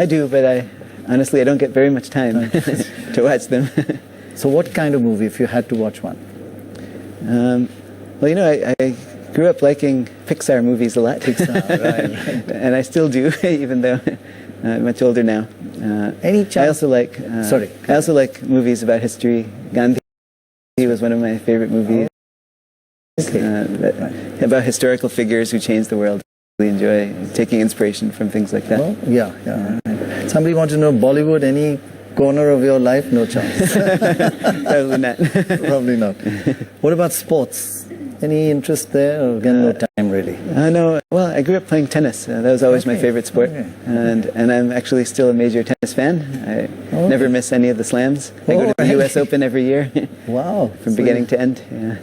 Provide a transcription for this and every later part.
I do, but honestly I don't get very much time to watch them. So what kind of movie, if you had to watch one? Well, you know, I grew up liking Pixar movies a lot. Pixar, right. And I still do, even though I'm much older now. Any chance? I also like. I also like movies about history. Gandhi was one of my favorite movies. About historical figures who changed the world. I really enjoy taking inspiration from things like that. Well, yeah. Somebody wants to know Bollywood, any corner of your life? No chance. Probably not. Probably not. What about sports? Any interest there, or again, no time really? No. Well, I grew up playing tennis. That was always my favorite sport, and I'm actually still a major tennis fan. I never miss any of the slams. I go to the U.S. Open every year. Wow! From beginning to end. Yeah.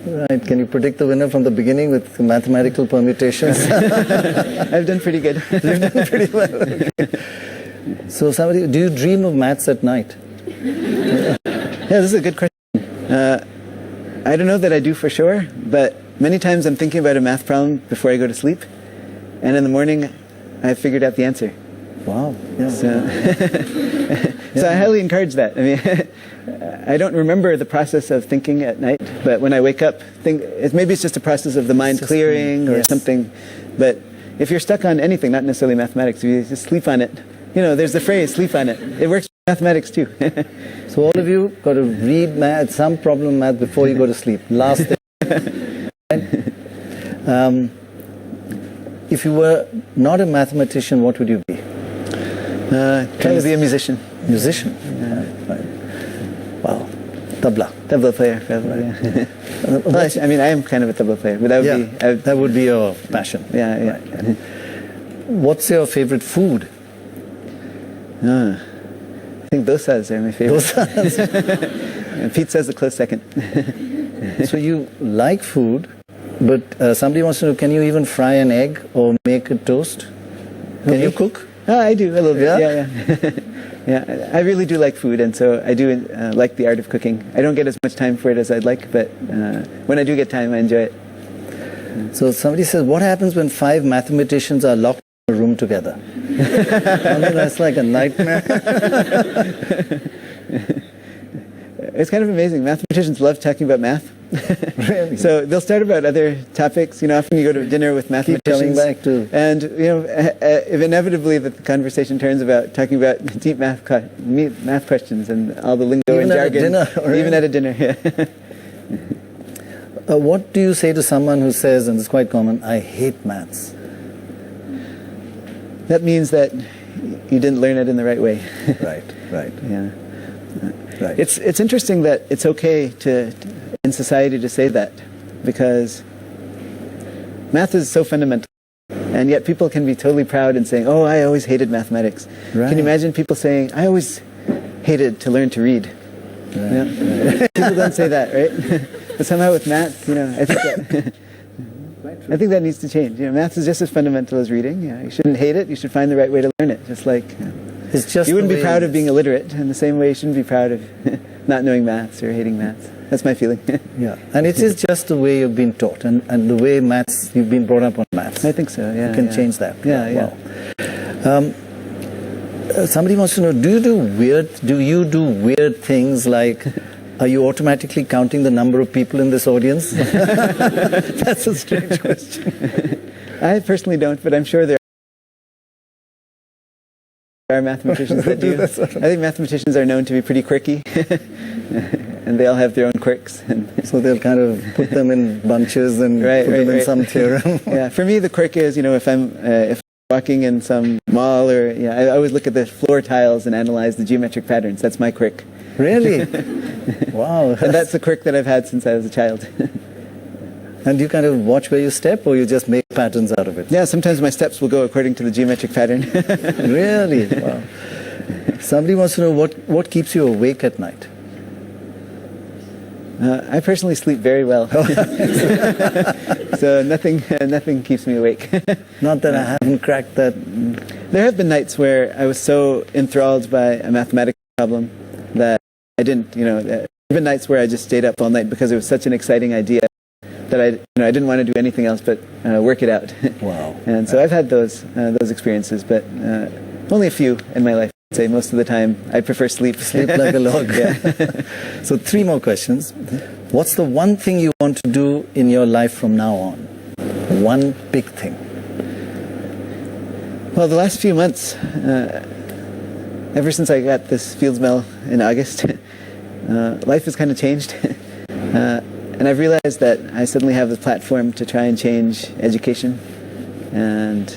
Right. Can you predict the winner from the beginning with mathematical permutations? I've done pretty good. You've done pretty well. Okay. So, do you dream of maths at night? Yeah, this is a good question. I don't know that I do for sure, but many times I'm thinking about a math problem before I go to sleep, and in the morning I've figured out the answer. Wow. Yeah. So I highly encourage that. I mean, I don't remember the process of thinking at night, but when I wake up, maybe it's just a process of the mind clearing or something. But if you're stuck on anything, not necessarily mathematics, if you just sleep on it, you know, there's the phrase, sleep on it. It works for mathematics too. So all of you got to read math, some problem math before you go to sleep. Last thing. If you were not a mathematician, what would you be? Trying to be a musician. Musician? Right. Wow. Tabla player, probably. Yeah. Well, I mean, I am kind of a tabla player, but that would be your passion. Yeah. Right. What's your favorite food? I think dosas are my favorite. Dosas? And pizza is a close second. So you like food, but somebody wants to know, can you even fry an egg or make a toast? Can you cook? I do, a little bit. Yeah? Yeah, I really do like food, and so I do like the art of cooking. I don't get as much time for it as I'd like, but when I do get time, I enjoy it. So somebody says, what happens when 5 mathematicians are locked in a room together? I mean, that's like a nightmare. It's kind of amazing. Mathematicians love talking about math. Really? So they'll start about other topics. You know, often you go to dinner with mathematicians. Keep coming back to... And, you know, if inevitably the conversation turns about talking about deep math questions and all the lingo and jargon. Even at a dinner, yeah. What do you say to someone who says, and it's quite common, I hate maths? That means that you didn't learn it in the right way. Right. Yeah. Right. It's interesting that it's okay in society to say that, because math is so fundamental, and yet people can be totally proud and saying, oh, I always hated mathematics. Right. Can you imagine people saying, I always hated to learn to read? Right. You know? Right. People don't say that, right? But somehow with math, you know, I think that needs to change. You know, math is just as fundamental as reading. You shouldn't hate it. You should find the right way to learn it. Just like you wouldn't be proud of being illiterate, in the same way you shouldn't be proud of not knowing maths or hating maths. That's my feeling. Yeah, and it is just the way you've been taught, and the way maths you've been brought up on maths. I think so. Yeah, you can change that. Yeah. Somebody wants to know: Do you do weird things like? Are you automatically counting the number of people in this audience? That's a strange question. I personally don't, but I'm sure there are mathematicians that do. I think mathematicians are known to be pretty quirky, and they all have their own quirks. So they'll kind of put them in bunches and put them in some theorem. Yeah, for me the quirk is, you know, if I'm walking in some mall, or I always look at the floor tiles and analyze the geometric patterns. That's my quirk. Really? Wow. And that's a quirk that I've had since I was a child. And you kind of watch where you step, or you just make patterns out of it? Yeah, sometimes my steps will go according to the geometric pattern. Really? Wow. Somebody wants to know what keeps you awake at night? I personally sleep very well. So nothing keeps me awake. Not that I haven't cracked that. There have been nights where I was so enthralled by a mathematical problem that I didn't, you know, there have been nights where I just stayed up all night because it was such an exciting idea that I didn't want to do anything else but work it out. Wow. And so I've had those experiences, but Only a few in my life. I'd say most of the time I prefer sleep. Sleep like a log. Yeah. So 3 more questions. What's the one thing you want to do in your life from now on? One big thing. Well, the last few months, ever since I got this Fields Medal in August, life has kind of changed. And I've realized that I suddenly have the platform to try and change education. And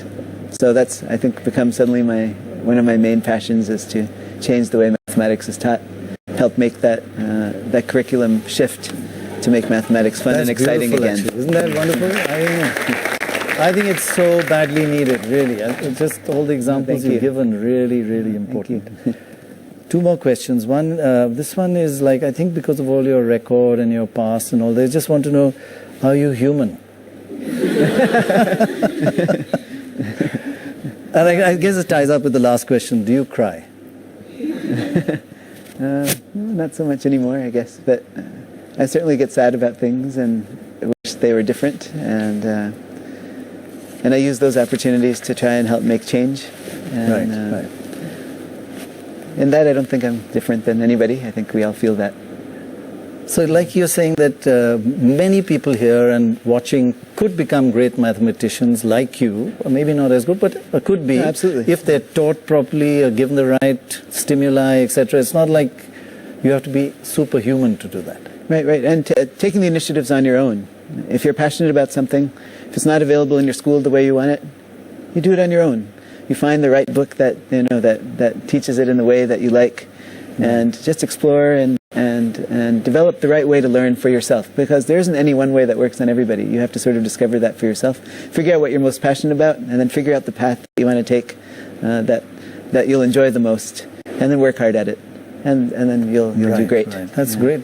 so that's, I think, become suddenly one of my main passions is to change the way mathematics is taught, help make that curriculum shift to make mathematics fun and exciting again. Actually. Isn't that wonderful? I think it's so badly needed, really. Just all the examples you've given, really, really important. 2 more questions. One, this one is like, I think because of all your record and your past and all, they just want to know, are you human? And I guess it ties up with the last question. Do you cry? No, not so much anymore, I guess. But I certainly get sad about things and wish they were different. And I use those opportunities to try and help make change. And, right. In that, I don't think I'm different than anybody. I think we all feel that. So like you're saying that many people here and watching could become great mathematicians like you, or maybe not as good, but could be. No, absolutely. If they're taught properly or given the right stimuli, etc. It's not like you have to be superhuman to do that. Right. And taking the initiatives on your own. If you're passionate about something, if it's not available in your school the way you want it, you do it on your own. You find the right book that that teaches it in the way that you like, and just explore and develop the right way to learn for yourself. Because there isn't any one way that works on everybody. You have to sort of discover that for yourself. Figure out what you're most passionate about, and then figure out the path that you want to take that you'll enjoy the most, and then work hard at it, and then you'll do great. Right. That's great.